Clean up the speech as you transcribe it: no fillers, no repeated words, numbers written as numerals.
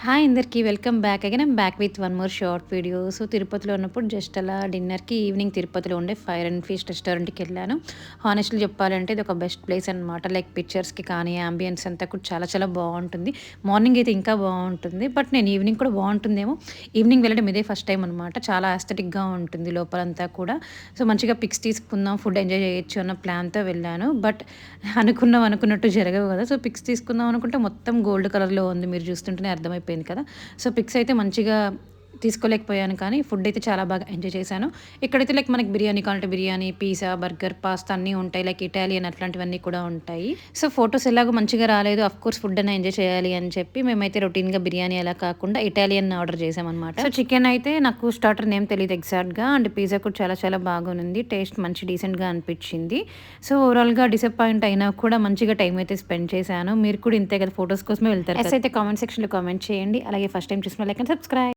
Hi అందరికీ welcome back again I'm back with one more short video. So తిరుపతిలో ఉన్నప్పుడు just అలా డిన్నర్కి ఈవినింగ్ తిరుపతిలో ఉండే ఫైర్ అండ్ ఫిష్ రెస్టారెంట్కి వెళ్ళాను. హానెస్ట్లీ చెప్పాలంటే ఇది ఒక బెస్ట్ ప్లేస్ అనమాట. లైక్ పిక్చర్స్కి కానీ అంబియన్స్ అంతా కూడా చాలా చాలా బాగుంటుంది. మార్నింగ్ అయితే ఇంకా బాగుంటుంది, బట్ నేను ఈవినింగ్ కూడా బాగుంటుందేమో. ఈవినింగ్ వెళ్ళడం ఇదే ఫస్ట్ టైం అనమాట. చాలా ఆస్థెటిక్గా ఉంటుంది లోపలంతా కూడా. సో మంచిగా పిక్స్ తీసుకుందాం, ఫుడ్ ఎంజాయ్ చేయొచ్చు అన్న ప్లాన్తో వెళ్ళాను. బట్ అనుకున్నట్టు జరగవు కదా. సో పిక్స్ తీసుకుందాం అనుకుంటే మొత్తం గోల్డ్ కలర్లో ఉంది, మీరు చూస్తుంటేనే అర్థమైపోయింది కదా. సో పిక్స్ అయితే మంచిగా తీసుకోలేకపోయాను, కానీ ఫుడ్ అయితే చాలా బాగా ఎంజాయ్ చేశాను. ఇక్కడైతే లైక్ మనకి బిర్యానీ కావాలంటే బిర్యానీ, పిజ్జా, బర్గర్, పాస్తా అన్నీ ఉంటాయి. లైక్ ఇటాలియన్ అట్లాంటివన్నీ కూడా ఉంటాయి. సో ఫొటోస్ ఎలాగో మంచిగా రాలేదు, అఫ్ కోర్స్ ఫుడ్ అయినా ఎంజాయ్ చేయాలి అని చెప్పి మేమైతే రొటీన్గా బిర్యానీ అలా కాకుండా ఇటాలియన్ ఆర్డర్ చేసామన్నమాట. సో చికెన్ అయితే నాకు స్టార్టర్ నేమ్ తెలియదు ఎగ్జాక్ట్గా, అండ్ పిజ్జా కూడా చాలా చాలా బాగుంది. టేస్ట్ మంచి డీసెంట్గా అనిపించింది. సో ఓవరాల్గా డిసప్పాయింట్ అయినా కూడా మంచిగా టైం అయితే స్పెండ్ చేశాను. మీరు కూడా ఇంతే కదా, ఫోటోస్ కోసమే వెళ్తారు. అయితే కామెంట్ సెక్షన్లో కామెంట్ చేయండి. అలాగే ఫస్ట్ టైం చూసిన లైక్ అండ్ సబ్స్క్రైబ్.